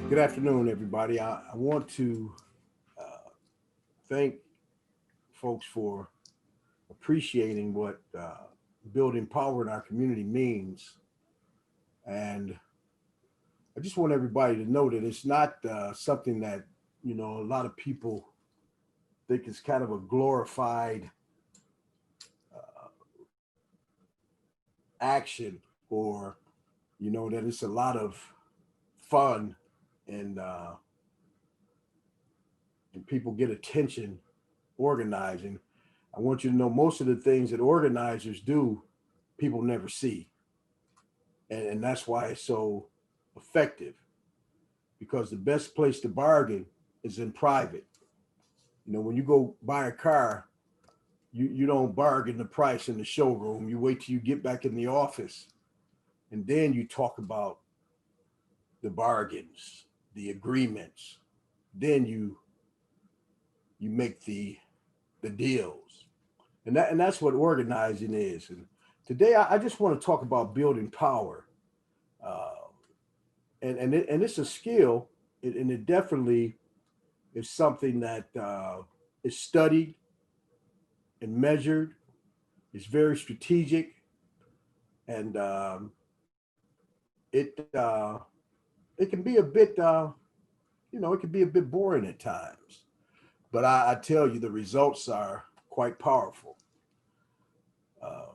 Good afternoon, everybody. I want to thank folks for appreciating what building power in our community means. And I just want everybody to know that it's not something that, a lot of people think is kind of a glorified action, or, that it's a lot of fun and, uh, and people get attention organizing. I want you to know most of the things that organizers do, people never see. And that's why it's so effective, because the best place to bargain is in private. When you go buy a car, you don't bargain the price in the showroom. You wait till you get back in the office, and then you talk about the bargains, the agreements. Then you make the deals. And that's what organizing is. And today I just want to talk about building power. Uh, and it's a skill, and it definitely is something that is studied and measured. It's very strategic, and it it can be a bit it can be a bit boring at times. But I tell you, the results are quite powerful. Uh,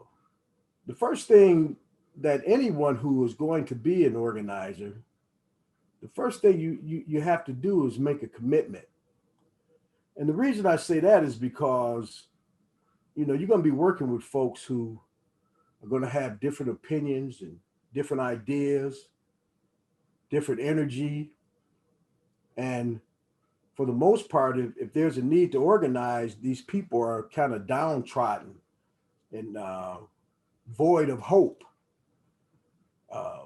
the first thing that anyone who is going to be an organizer, the first thing you have to do is make a commitment. And the reason I say that is because you're going to be working with folks who are going to have different opinions and different ideas, different energy. And for the most part, if there's a need to organize, these people are kind of downtrodden and void of hope. Uh,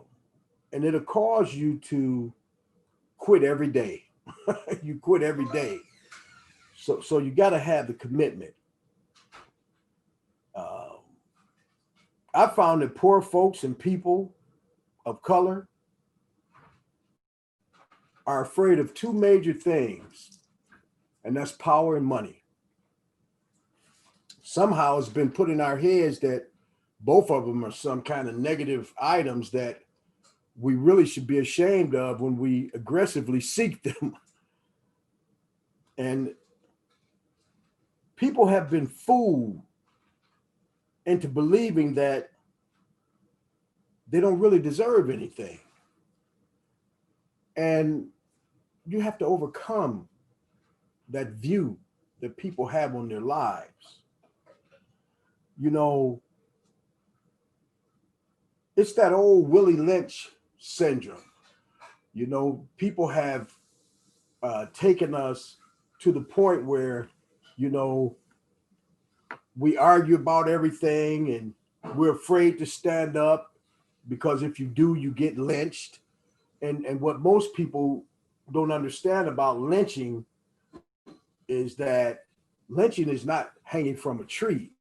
and it'll cause you to quit every day. You quit every day. So you got to have the commitment. Uh, I found that poor folks and people of color are afraid of two major things, and that's power and money. Somehow it's been put in our heads that both of them are some kind of negative items that we really should be ashamed of when we aggressively seek them. And people have been fooled into believing that they don't really deserve anything. And you have to overcome that view that people have on their lives. You know, it's that old Willie Lynch syndrome. People have taken us to the point where, you know, we argue about everything and we're afraid to stand up because if you do, you get lynched. And what most people don't understand about lynching is that lynching is not hanging from a tree.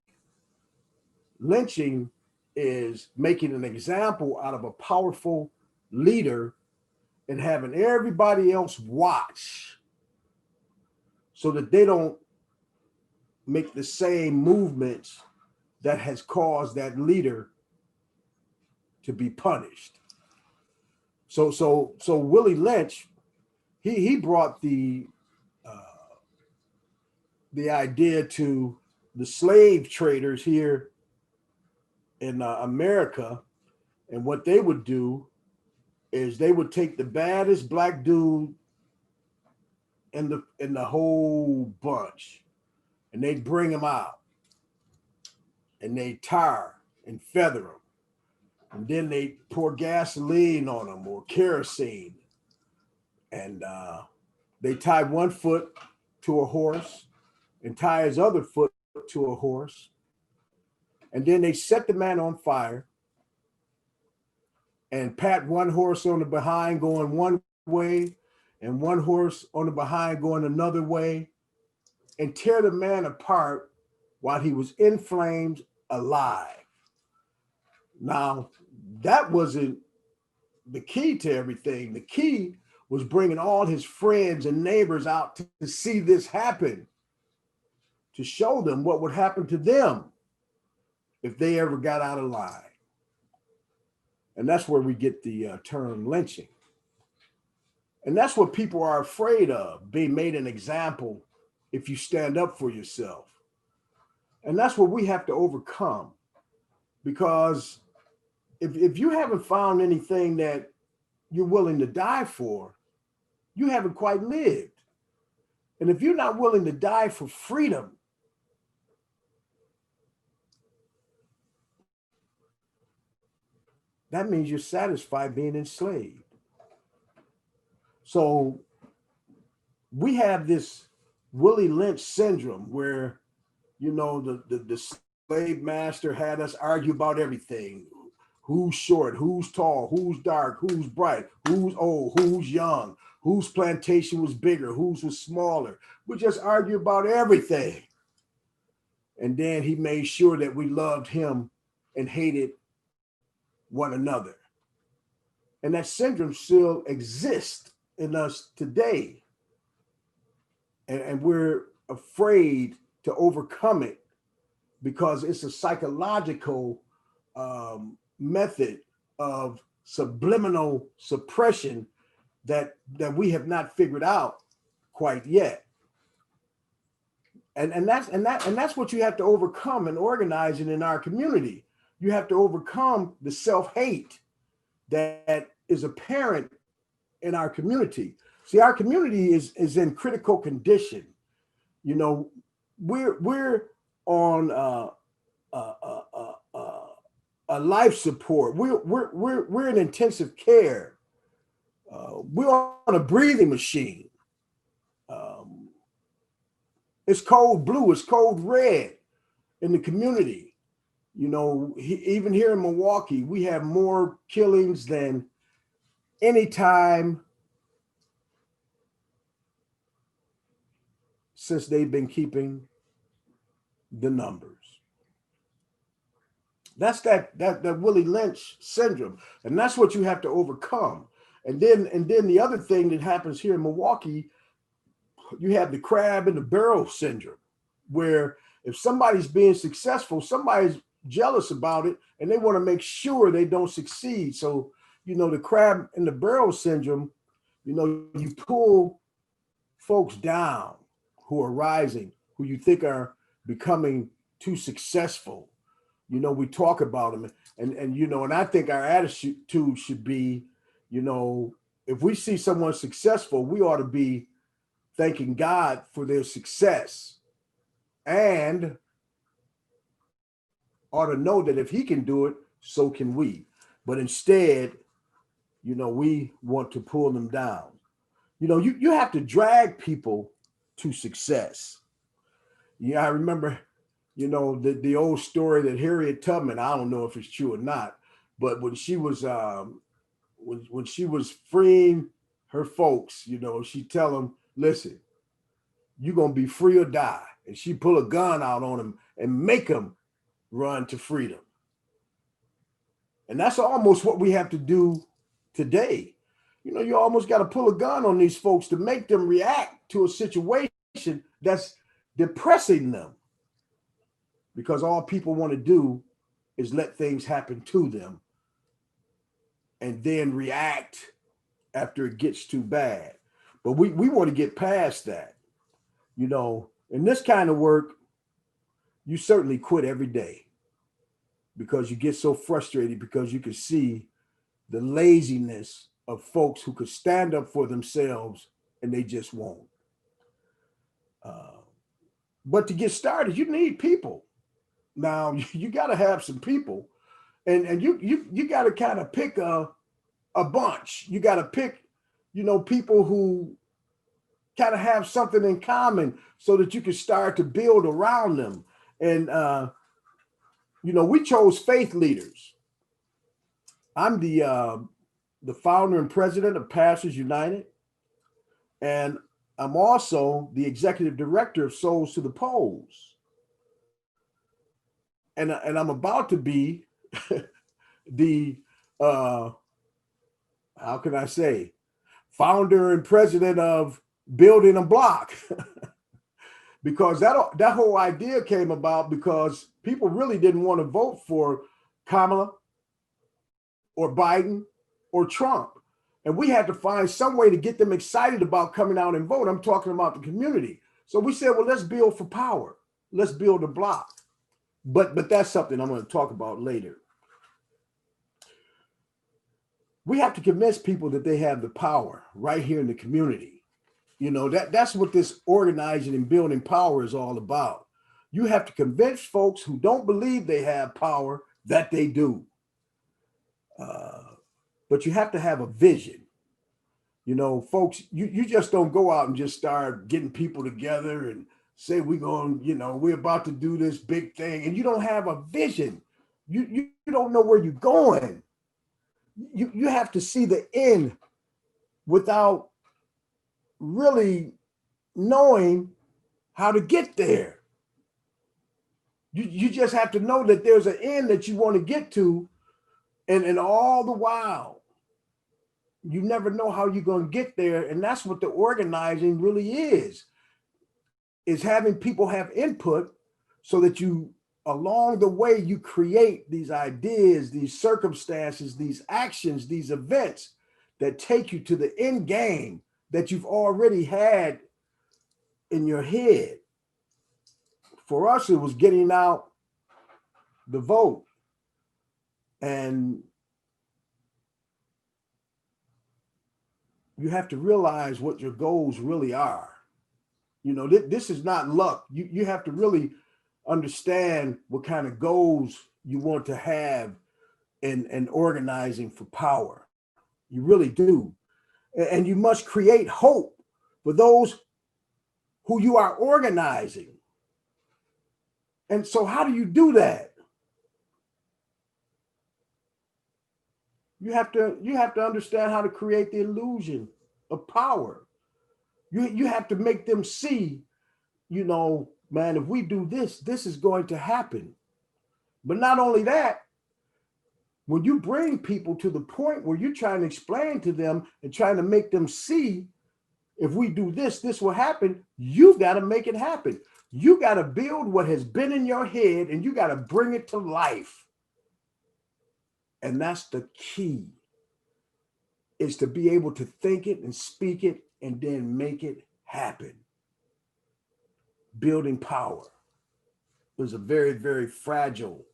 Lynching is making an example out of a powerful leader and having everybody else watch so that they don't make the same movements that has caused that leader to be punished. So Willie Lynch, he brought the idea to the slave traders here in America, and what they would do is they would take the baddest black dude in the whole bunch, and they'd bring him out, and they tar and feather him, and then they pour gasoline on him or kerosene, and they tie one foot to a horse and tie his other foot to a horse, and then they set the man on fire and pat one horse on the behind going one way and one horse on the behind going another way, and tear the man apart while he was in flames alive. Now, that wasn't the key to everything. The key was bringing all his friends and neighbors out to see this happen, to show them what would happen to them if they ever got out of line. And that's where we get the term lynching. And that's what people are afraid of, being made an example if you stand up for yourself. And that's what we have to overcome. Because if you haven't found anything that you're willing to die for, you haven't quite lived. And if you're not willing to die for freedom, that means you're satisfied being enslaved. So we have this Willie Lynch syndrome where, you know, the slave master had us argue about everything. Who's short, who's tall, who's dark, who's bright, who's old, who's young, whose plantation was bigger, whose was smaller. We just argue about everything. And then he made sure that we loved him and hated one another. And that syndrome still exists in us today. And we're afraid to overcome it because it's a psychological method of subliminal suppression that we have not figured out quite yet. And that's what you have to overcome in organizing in our community. You have to overcome the self-hate that is apparent in our community. See, our community is in critical condition. You know, we're on a life support. We're in intensive care. We're on a breathing machine. It's code blue. It's code red in the community. You know, even here in Milwaukee, we have more killings than any time since they've been keeping the numbers. That's that Willie Lynch syndrome, and that's what you have to overcome. And then the other thing that happens here in Milwaukee, you have the crab in the barrel syndrome, where if somebody's being successful, somebody's jealous about it, and they want to make sure they don't succeed. So, you know, the crab in the barrel syndrome, you know, you pull folks down who are rising, who you think are becoming too successful. You know, we talk about them, and you know, and I think our attitude should be, you know, if we see someone successful, we ought to be thanking God for their success, and ought to know that if he can do it, so can we. But instead, you know, we want to pull them down. You know, you have to drag people to success. Yeah, I remember, you know, the old story that Harriet Tubman, I don't know if it's true or not, but when she was when she was freeing her folks, you know, she tell them, listen, you're gonna be free or die. And she pull a gun out on them and make them run to freedom. And that's almost what we have to do today. You know, you almost got to pull a gun on these folks to make them react to a situation that's depressing them. Because all people want to do is let things happen to them and then react after it gets too bad. But we want to get past that. You know, in this kind of work, you certainly quit every day because you get so frustrated because you can see the laziness of folks who could stand up for themselves and they just won't. But to get started, you need people. Now you got to have some people, and you got to kind of pick a bunch. You got to pick, you know, people who kind of have something in common so that you can start to build around them. And you know, we chose faith leaders. I'm the founder and president of Pastors United, and I'm also the executive director of Souls to the Polls. And I'm about to be the how can I say, founder and president of Building a BLOC. Because that whole idea came about because people really didn't want to vote for Kamala or Biden or Trump. And we had to find some way to get them excited about coming out and vote. I'm talking about the community. So we said, well, let's build for power. Let's build a BLOC. But that's something I'm going to talk about later. We have to convince people that they have the power right here in the community. You know, that's what this organizing and building power is all about. You have to convince folks who don't believe they have power that they do. But you have to have a vision. You know, folks, you just don't go out and just start getting people together and say, we're about to do this big thing. And you don't have a vision. You don't know where you're going. You have to see the end without really knowing how to get there. You just have to know that there's an end that you want to get to. And all the while, you never know how you're going to get there. And that's what the organizing really is having people have input so that you, along the way, you create these ideas, these circumstances, these actions, these events that take you to the end game that you've already had in your head. For us, it was getting out the vote. And you have to realize what your goals really are. You know, this is not luck. You have to really understand what kind of goals you want to have in organizing for power. You really do. And you must create hope for those who you are organizing. And so how do you do that? You have to understand how to create the illusion of power. You have to make them see, you know, man, if we do this, this is going to happen. But not only that, when you bring people to the point where you're trying to explain to them and trying to make them see, if we do this, this will happen, you've got to make it happen. You got to build what has been in your head and you got to bring it to life. And that's the key, is to be able to think it and speak it and then make it happen. Building power is a very, very fragile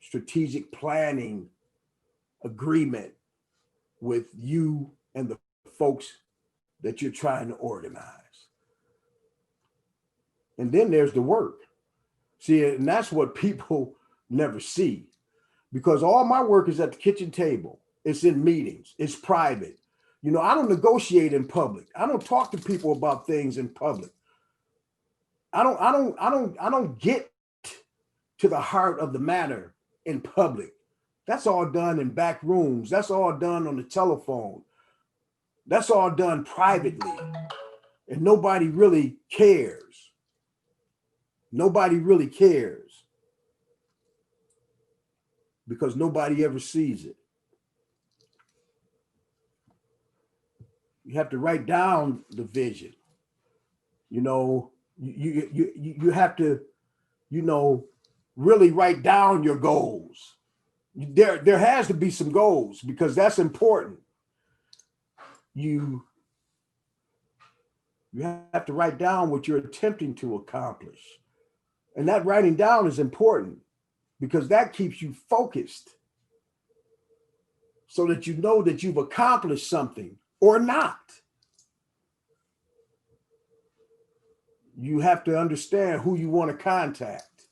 strategic planning agreement with you and the folks that you're trying to organize. And then there's the work. See, and that's what people never see, because all my work is at the kitchen table. It's in meetings. It's private. You know, I don't negotiate in public. I don't talk to people about things in public. I don't get to the heart of the matter in public. That's all done in back rooms. That's all done on the telephone. That's all done privately. And nobody really cares. Nobody really cares because nobody ever sees it. You have to write down the vision. You know, you have to, you know, really write down your goals. There has to be some goals because that's important. You have to write down what you're attempting to accomplish. And that writing down is important because that keeps you focused so that you know that you've accomplished something or not. You have to understand who you want to contact.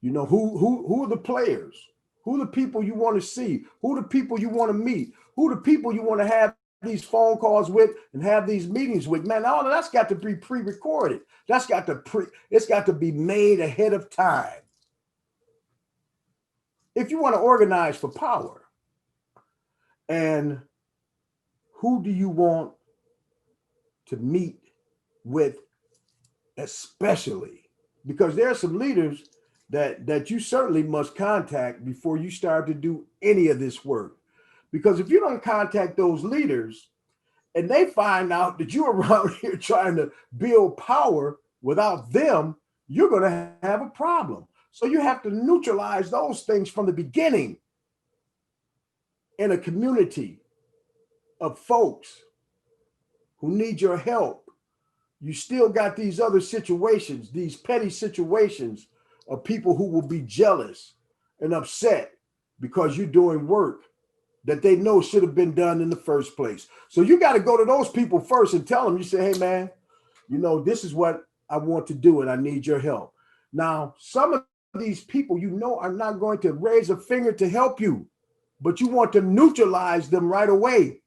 You know, who are the players? Who are the people you want to see? Who are the people you want to meet? Who are the people you want to have these phone calls with and have these meetings with? Man, all of that's got to be pre-recorded. It's got to be made ahead of time. If you want to organize for power, and who do you want to meet with, especially? Because there are some leaders that you certainly must contact before you start to do any of this work. Because if you don't contact those leaders and they find out that you're around here trying to build power without them, you're going to have a problem. So you have to neutralize those things from the beginning in a community of folks who need your help. You still got these other situations, these petty situations of people who will be jealous and upset because you're doing work that they know should have been done in the first place. So you got to go to those people first and tell them, you say, hey, man, you know, this is what I want to do and I need your help. Now, some of these people, you know, are not going to raise a finger to help you, but you want to neutralize them right away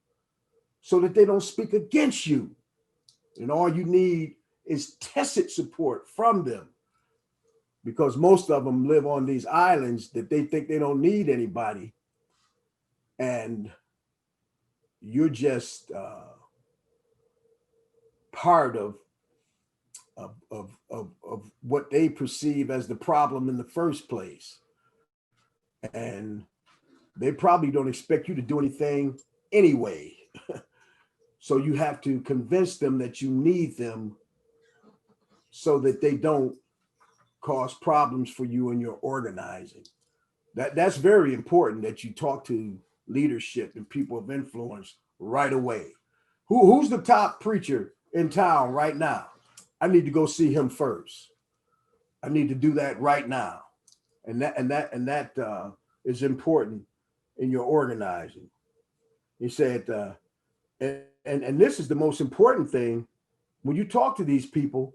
so that they don't speak against you. And all you need is tacit support from them, because most of them live on these islands that they think they don't need anybody. And you're just part of what they perceive as the problem in the first place. And they probably don't expect you to do anything anyway. So you have to convince them that you need them so that they don't cause problems for you in your organizing. That's very important, that you talk to leadership and people of influence right away. Who's the top preacher in town right now? I need to go see him first. I need to do that right now. And that is important in your organizing. He said, and this is the most important thing. When you talk to these people,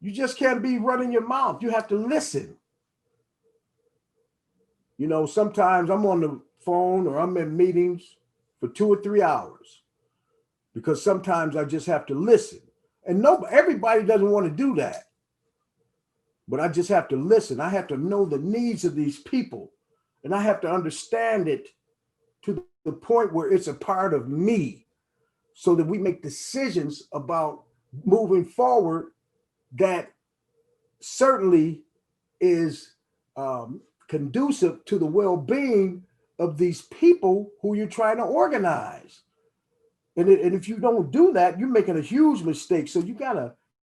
you just can't be running your mouth. You have to listen. You know, sometimes I'm on the phone or I'm in meetings for 2 or 3 hours because sometimes I just have to listen. And everybody doesn't want to do that. But I just have to listen. I have to know the needs of these people. And I have to understand it to the point where it's a part of me, so that we make decisions about moving forward that certainly is conducive to the well-being of these people who you're trying to organize. And if you don't do that, you're making a huge mistake. So you got to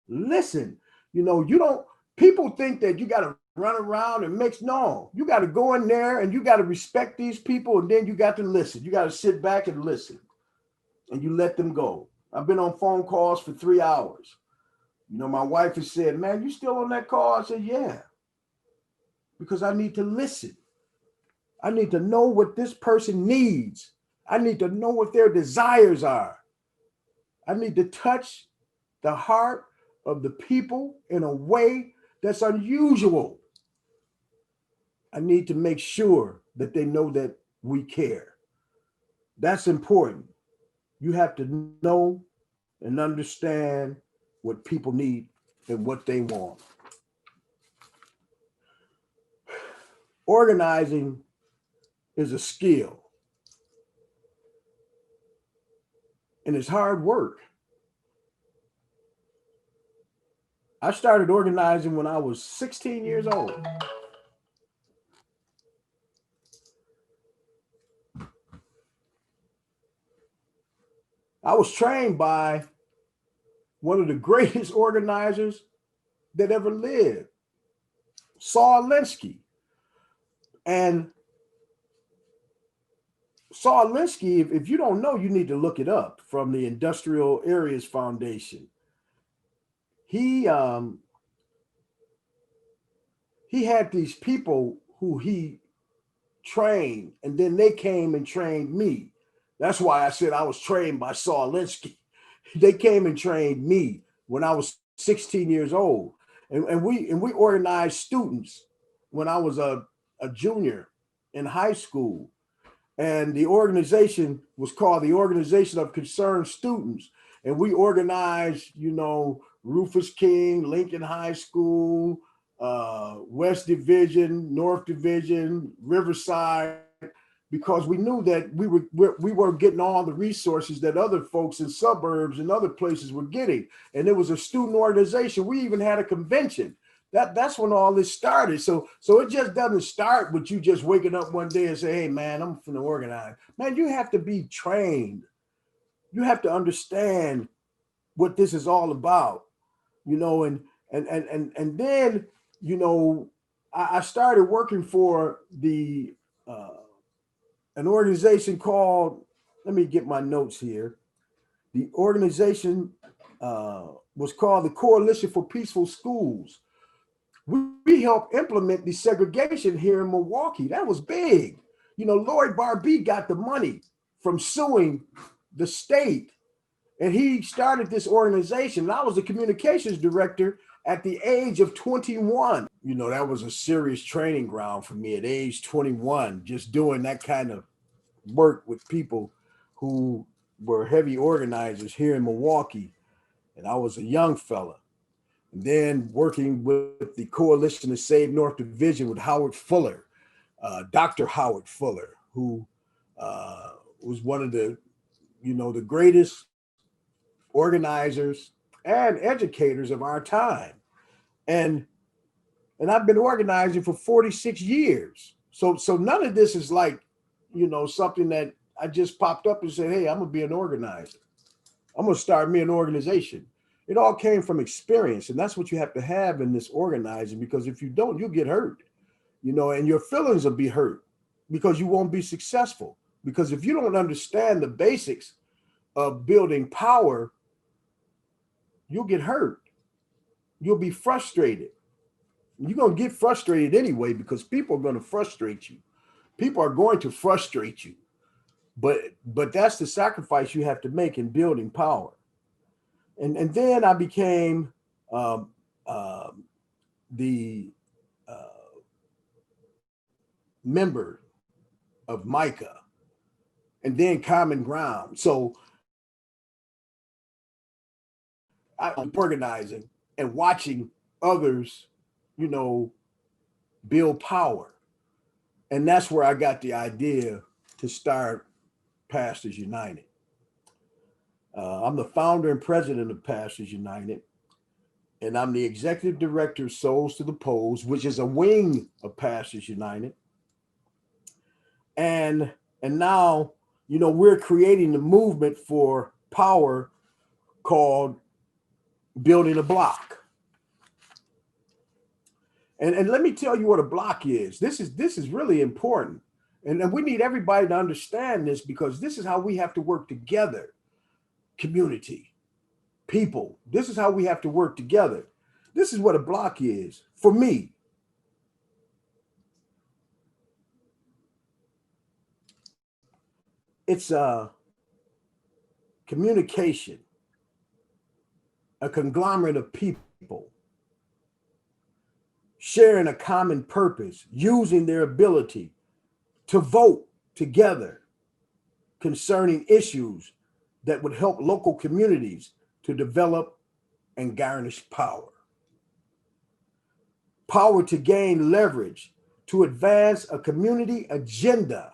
listen. You know, people think that you got to run around and no, you got to go in there and you got to respect these people. And then you got to listen. You got to sit back and listen, and you let them go. I've been on phone calls for 3 hours. You know, my wife has said, man, you still on that call? I said, yeah, because I need to listen. I need to know what this person needs. I need to know what their desires are. I need to touch the heart of the people in a way that's unusual. I need to make sure that they know that we care. That's important. You have to know and understand what people need and what they want. Organizing is a skill, and it's hard work. I started organizing when I was 16 years old. I was trained by one of the greatest organizers that ever lived, Saul Alinsky. And Saul Alinsky, if you don't know, you need to look it up, from the Industrial Areas Foundation. He had these people who he trained, and then they came and trained me. That's why I said I was trained by Saul Alinsky. They came and trained me when I was 16 years old. And we organized students when I was a junior in high school. And the organization was called the Organization of Concerned Students. And we organized, you know, Rufus King, Lincoln High School, West Division, North Division, Riverside, because we knew that we weren't getting all the resources that other folks in suburbs and other places were getting. And it was a student organization. We even had a convention That's when all this started. So it just doesn't start with you just waking up one day and say, hey man, I'm finna organize. Man, you have to be trained. You have to understand what this is all about, you know, and then, you know, I started working for the an organization called, let me get my notes here. The organization was called the Coalition for Peaceful Schools. We helped implement desegregation here in Milwaukee. That was big. You know, Lloyd Barbee got the money from suing the state, and he started this organization. And I was the communications director at the age of 21. You know, that was a serious training ground for me at age 21, just doing that kind of work with people who were heavy organizers here in Milwaukee. And I was a young fella. And then working with the Coalition to Save North Division with Howard Fuller, Dr. Howard Fuller, who was one of the, you know, the greatest organizers and educators of our time. And I've been organizing for 46 years. So none of this is like, you know, something that I just popped up and said, hey, I'm gonna be an organizer. I'm gonna start me an organization. It all came from experience, and that's what you have to have in this organizing, because if you don't, you'll get hurt, you know, and your feelings will be hurt because you won't be successful. Because if you don't understand the basics of building power, you'll get hurt. You'll be frustrated. You're going to get frustrated anyway because people are going to frustrate you. People are going to frustrate you. But that's the sacrifice you have to make in building power. And then I became the member of MICA and then Common Ground. So I'm organizing and watching others, you know, build power. And that's where I got the idea to start Pastors United. I'm the founder and president of Pastors United, and I'm the executive director of Souls to the Polls, which is a wing of Pastors United. And now, you know, we're creating the movement for power called Building a BLOC. And let me tell you what a BLOC is. This is really important. And we need everybody to understand this, because this is how we have to work together. Community, people, this is how we have to work together. This is what a BLOC is for me. It's a communication, a conglomerate of people sharing a common purpose, using their ability to vote together concerning issues that would help local communities to develop and garnish power. Power to gain leverage, to advance a community agenda,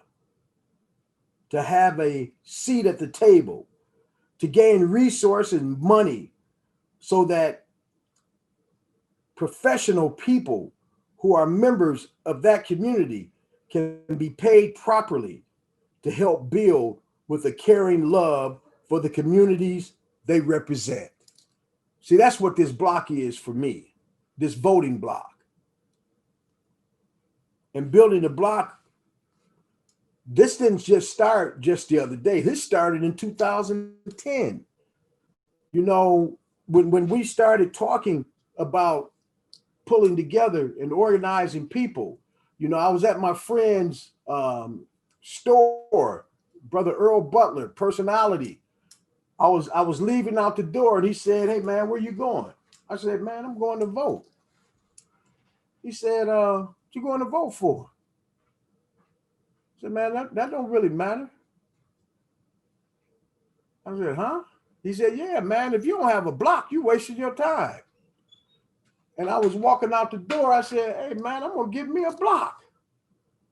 to have a seat at the table, to gain resources and money so that professional people who are members of that community can be paid properly to help build with a caring love for the communities they represent. See, that's what this block is for me, this voting block. And building a block, this didn't just start just the other day. This started in 2010. You know, when we started talking about pulling together and organizing people, you know, I was at my friend's store, Brother Earl Butler, Personality. I was leaving out the door and he said, hey man, where you going? I said, man, I'm going to vote. He said, what you going to vote for? I said, man, that don't really matter. I said, huh? He said, yeah, man, if you don't have a block, you wasting your time. And I was walking out the door. I said, hey, man, I'm going to give me a block.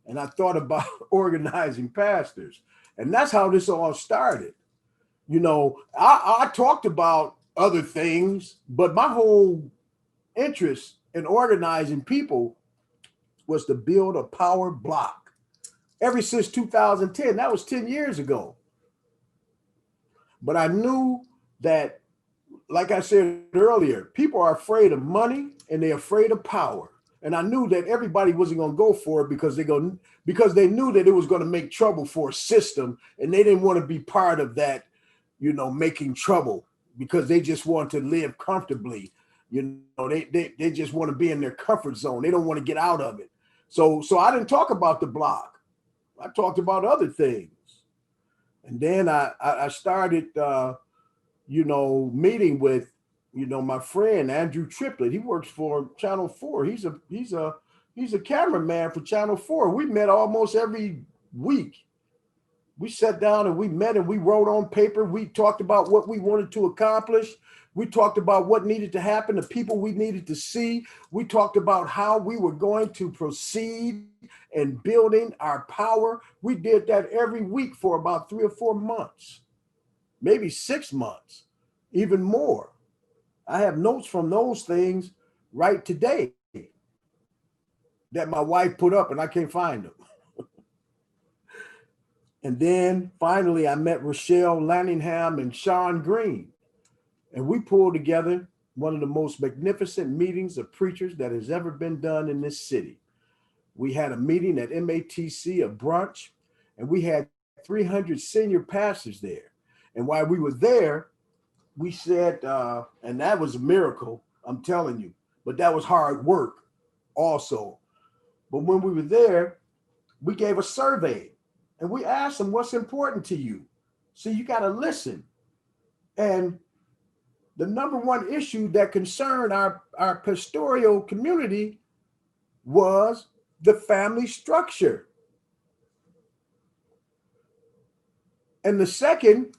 And I thought about organizing pastors. And that's how this all started. You know, I talked about other things, but my whole interest and organizing people was to build a power block. Ever since 2010, that was 10 years ago. But I knew that, like I said earlier, people are afraid of money and they're afraid of power. And I knew that everybody wasn't going to go for it because they knew that it was going to make trouble for a system, and they didn't want to be part of that, making trouble, because they just want to live comfortably. They just want to be in their comfort zone. They don't want to get out of it. So I didn't talk about the block. I talked about other things. And then I started, meeting with, my friend Andrew Triplett. He works for Channel 4. He's a cameraman for Channel 4. We met almost every week. We sat down and we met and we wrote on paper. We talked about what we wanted to accomplish. We talked about what needed to happen, the people we needed to see. We talked about how we were going to proceed in building our power. We did that every week for about 3 or 4 months, maybe 6 months, even more. I have notes from those things right today that my wife put up and I can't find them. And then finally I met Rochelle Lanningham and Sean Green, and we pulled together one of the most magnificent meetings of preachers that has ever been done in this city. We had a meeting at MATC, a brunch, and we had 300 senior pastors there. And while we were there, we said, and that was a miracle, I'm telling you, but that was hard work also. But when we were there, we gave a survey and we asked them, what's important to you? So you got to listen. And the number one issue that concerned our pastoral community was the family structure. And the second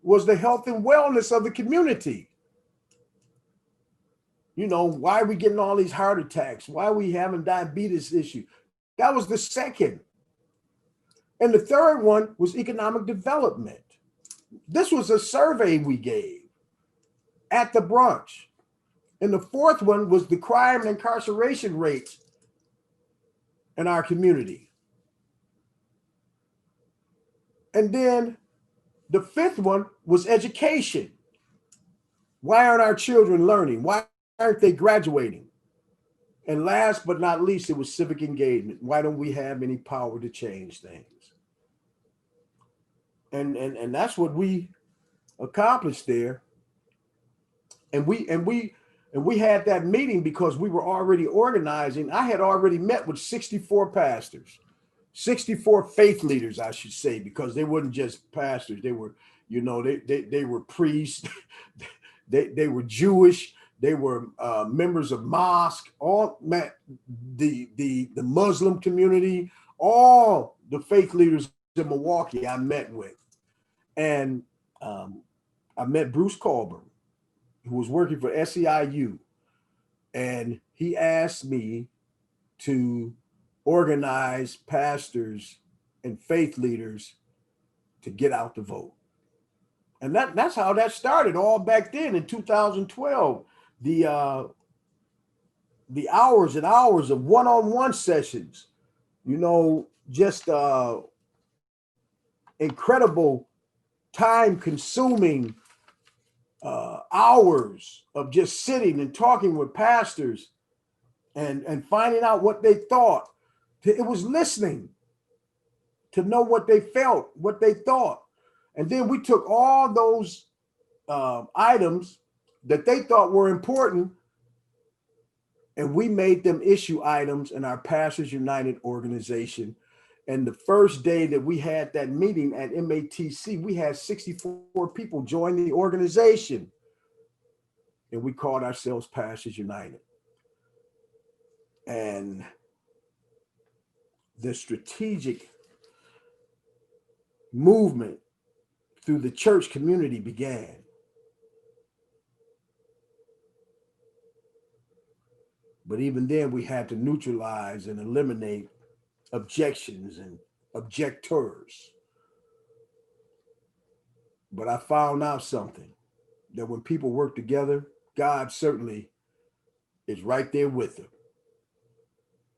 was the health and wellness of the community. Why are we getting all these heart attacks? Why are we having diabetes issue? That was the second. And the third one was economic development. This was a survey we gave at the brunch. And the fourth one was the crime and incarceration rates in our community. And then the fifth one was education. Why aren't our children learning? Why aren't they graduating? And last but not least, it was civic engagement. Why don't we have any power to change things? And that's what we accomplished there. And we had that meeting because we were already organizing. I had already met with 64 pastors. 64 faith leaders, I should say, because they weren't just pastors. They were, they were priests, they were Jewish, they were members of mosque, all the Muslim community, all the faith leaders in Milwaukee I met with. And I met Bruce Colburn, who was working for SEIU, and he asked me to organize pastors and faith leaders to get out the vote. And that's how that started all back then in 2012. The hours and hours of one-on-one sessions, just incredible time-consuming hours of just sitting and talking with pastors and finding out what they thought. It was listening to know what they felt, what they thought. And then we took all those items that they thought were important, and we made them issue items in our Pastors United organization. And the first day that we had that meeting at MATC, we had 64 people join the organization. And we called ourselves Pastors United. And the strategic movement through the church community began. But even then, we had to neutralize and eliminate objections and objectors. But I found out something, that when people work together, God certainly is right there with them.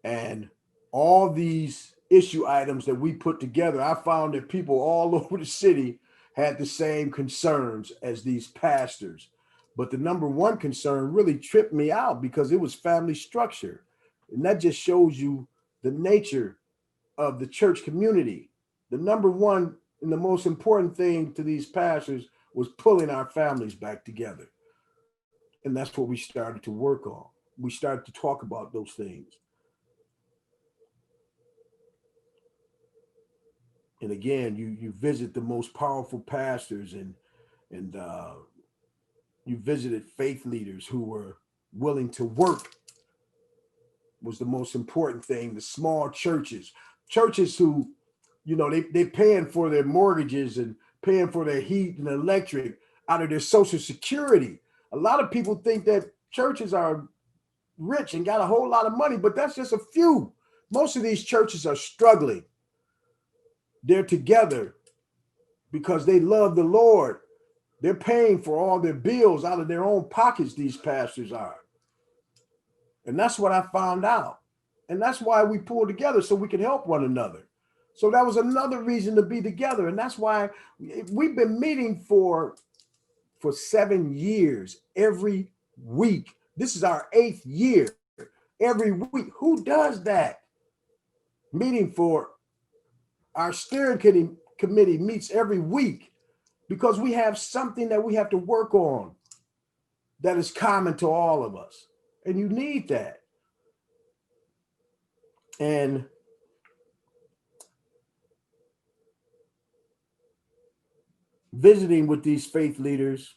And all these issue items that we put together, I found that people all over the city had the same concerns as these pastors. But the number one concern really tripped me out because it was family structure. And that just shows you the nature of the church community. The number one and the most important thing to these pastors was pulling our families back together. And that's what we started to work on. We started to talk about those things. And again, you visit the most powerful pastors and you visited faith leaders who were willing to work was the most important thing. The small churches who, they paying for their mortgages and paying for their heat and electric out of their Social Security. A lot of people think that churches are rich and got a whole lot of money, but that's just a few. Most of these churches are struggling. They're together because they love the Lord. They're paying for all their bills out of their own pockets, these pastors are. And that's what I found out. And that's why we pulled together, so we can help one another. So that was another reason to be together. And that's why we've been meeting for 7 years, every week. This is our 8th year, every week. Who does that? Meeting for our steering committee meets every week because we have something that we have to work on that is common to all of us. And you need that. And visiting with these faith leaders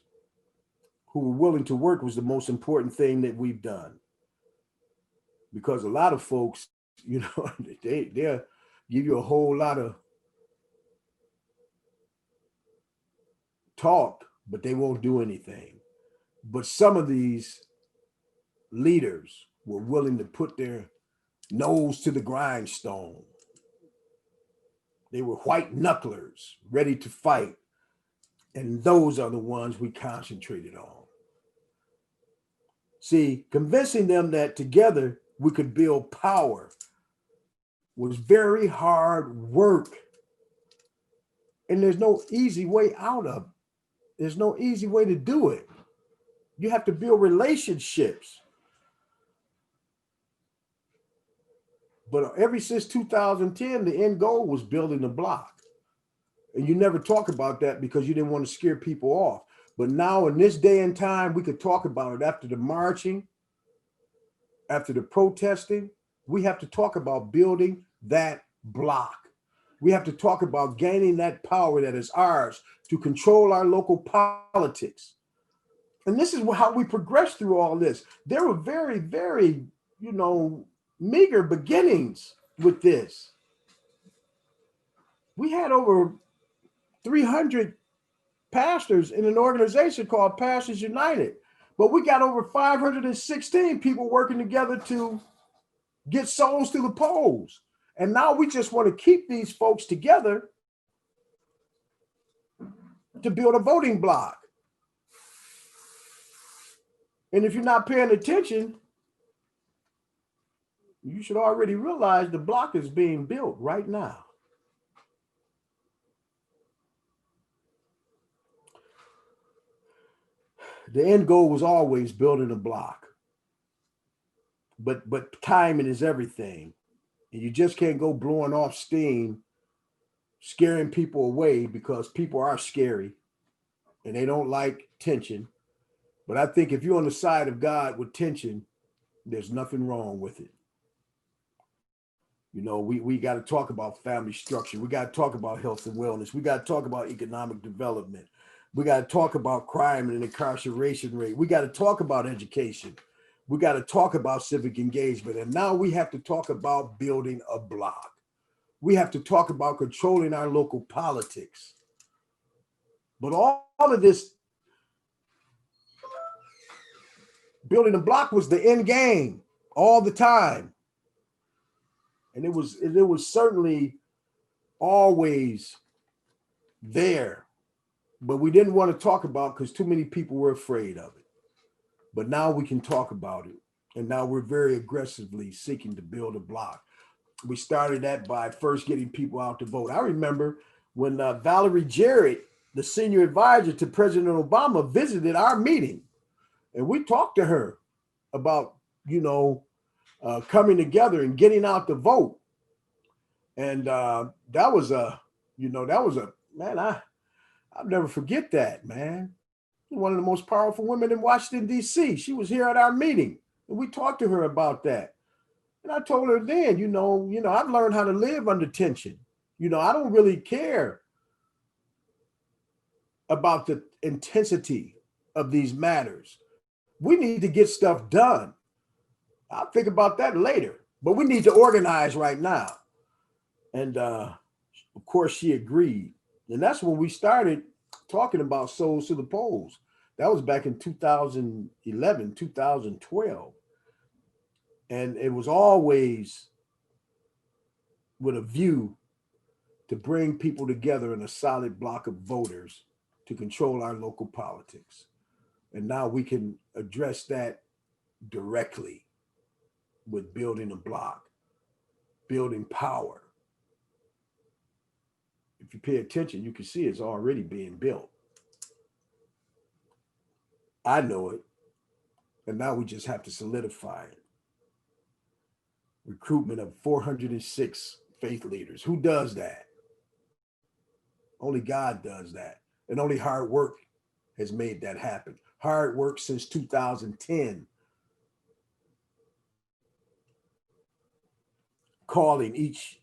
who were willing to work was the most important thing that we've done. Because a lot of folks, they'll give you a whole lot of talk, but they won't do anything. But some of these leaders were willing to put their nose to the grindstone. They were white knucklers, ready to fight. And those are the ones we concentrated on. See, convincing them that together we could build power was very hard work. And there's no easy way out of it. There's no easy way to do it. You have to build relationships. But ever since 2010, the end goal was building the block. And you never talk about that because you didn't want to scare people off. But now in this day and time, we could talk about it. After the marching, after the protesting, we have to talk about building that block. We have to talk about gaining that power that is ours to control our local politics. And this is how we progress through all this. There were very, very, meager beginnings with this. We had over 300 pastors in an organization called Pastors United, but we got over 516 people working together to get souls to the polls. And now we just want to keep these folks together to build a voting block. And if you're not paying attention, you should already realize the block is being built right now. The end goal was always building a block. But timing is everything. And you just can't go blowing off steam, scaring people away, because people are scary and they don't like tension. But I think if you're on the side of God with tension, there's nothing wrong with it. We got to talk about family structure. We got to talk about health and wellness. We got to talk about economic development. We got to talk about crime and incarceration rate. We got to talk about education. We got to talk about civic engagement. And now we have to talk about building a block. We have to talk about controlling our local politics. But all of this, building a block was the end game all the time. And it was certainly always there, but we didn't want to talk about because too many people were afraid of it. But now we can talk about it. And now we're very aggressively seeking to build a block. We started that by first getting people out to vote. I remember when Valerie Jarrett, the senior advisor to President Obama, visited our meeting, and we talked to her about, coming together and getting out the vote. And that was a man, I'll never forget that, man. One of the most powerful women in Washington, D.C. She was here at our meeting, and we talked to her about that. And I told her then, I've learned how to live under tension. I don't really care about the intensity of these matters. We need to get stuff done. I'll think about that later, but we need to organize right now. And of course, she agreed. And that's when we started talking about Souls to the Polls. That was back in 2011, 2012. And it was always with a view to bring people together in a solid block of voters to control our local politics. And now we can address that directly with building a block, building power. If you pay attention, you can see it's already being built. I know it. And now we just have to solidify it. Recruitment of 406 faith leaders. Who does that? Only God does that. And only hard work has made that happen. Hard work since 2010. Calling each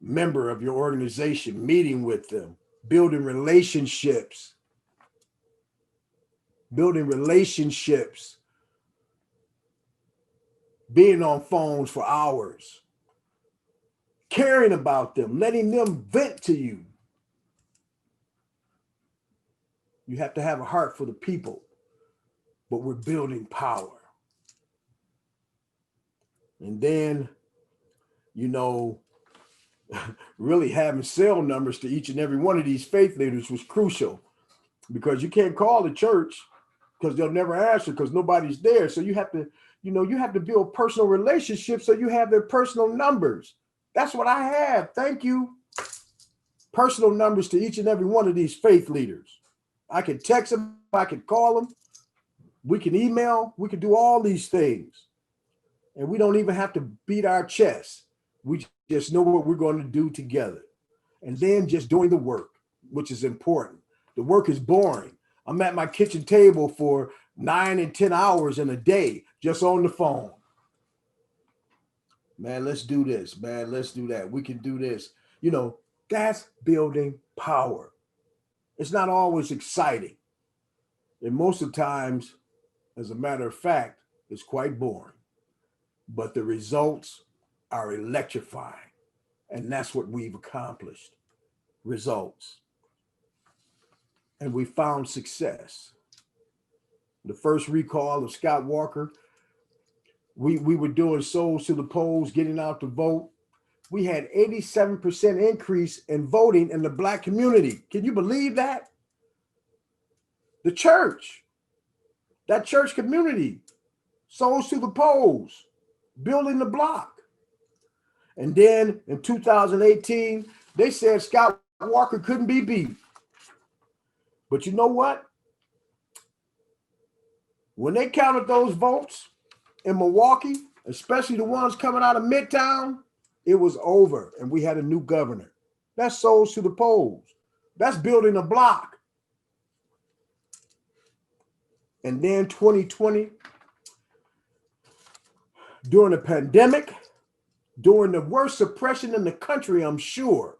member of your organization, meeting with them, building relationships, being on phones for hours, caring about them, letting them vent to you. You have to have a heart for the people, but we're building power. And then, really having cell numbers to each and every one of these faith leaders was crucial, because you can't call the church because they'll never answer because nobody's there. So you have to build personal relationships so you have their personal numbers. That's what I have. Thank you. Personal numbers to each and every one of these faith leaders. I can text them. I can call them. We can email. We can do all these things. And we don't even have to beat our chest. We just know what we're going to do together. And then just doing the work, which is important. The work is boring. I'm at my kitchen table for 9 and 10 hours in a day, just on the phone. Man, let's do this, man. Let's do that. We can do this. That's building power. It's not always exciting. And most of the times, as a matter of fact, it's quite boring. But the results are electrifying. And that's what we've accomplished. Results. And we found success. The first recall of Scott Walker, we were doing Souls to the Polls, getting out to vote. We had 87% increase in voting in the Black community. Can you believe that? The church, that church community, Souls to the Polls, building the block. And then in 2018, they said Scott Walker couldn't be beat. But you know what? When they counted those votes in Milwaukee, especially the ones coming out of Midtown, it was over and we had a new governor. That's Souls to the Polls. That's building a block. And then 2020, during the pandemic, during the worst suppression in the country, I'm sure,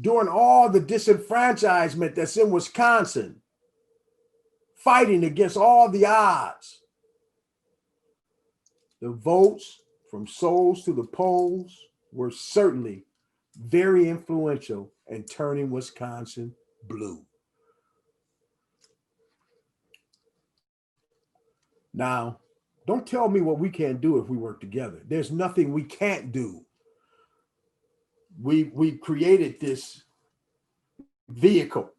during all the disenfranchisement that's in Wisconsin, fighting against all the odds, the votes from Souls to the Polls were certainly very influential in turning Wisconsin blue. Now, don't tell me what we can't do if we work together. There's nothing we can't do. We created this vehicle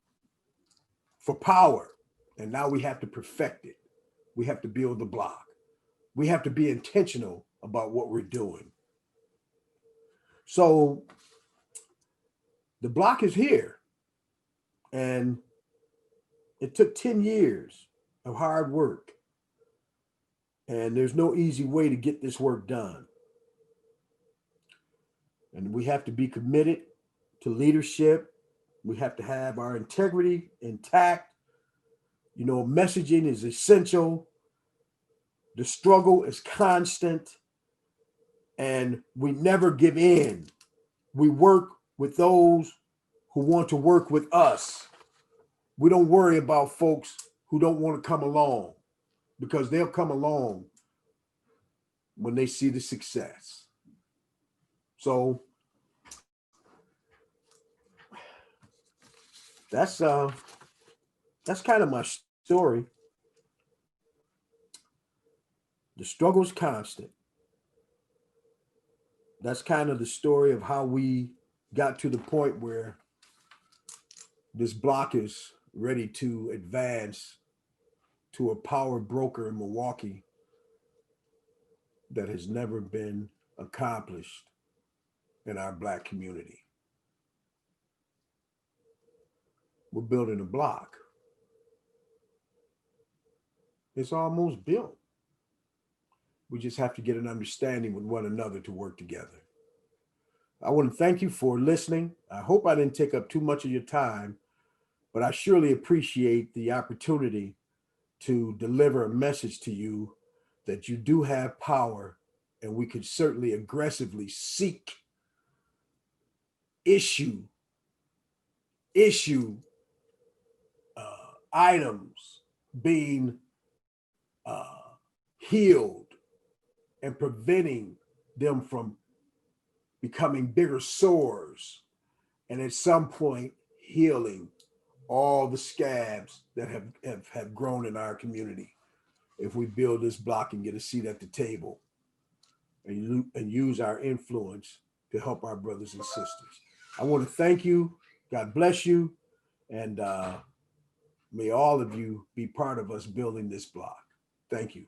for power, and now we have to perfect it. we have to build the block. We have to be intentional about what we're doing. So the block is here, and it took 10 years of hard work, and there's no easy way to get this work done. And we have to be committed to leadership. We have to have our integrity intact. You know, messaging is essential. The struggle is constant, and we never give in. We work with those who want to work with us. We don't worry about folks who don't want to come along, because they'll come along when they see the success. So that's kind of my story. The struggle's constant. That's kind of the story of how we got to the point where this block is ready to advance to a power broker in Milwaukee that has never been accomplished in our Black community. We're building a block. It's almost built. We just have to get an understanding with one another to work together. I want to thank you for listening. I hope I didn't take up too much of your time, but I surely appreciate the opportunity to deliver a message to you that you do have power, and we could certainly aggressively seek, issue items being healed and preventing them from becoming bigger sores, and at some point healing all the scabs that have grown in our community. If we build this block and get a seat at the table and use our influence to help our brothers and sisters. I want to thank you. God bless you. And may all of you be part of us building this block. Thank you.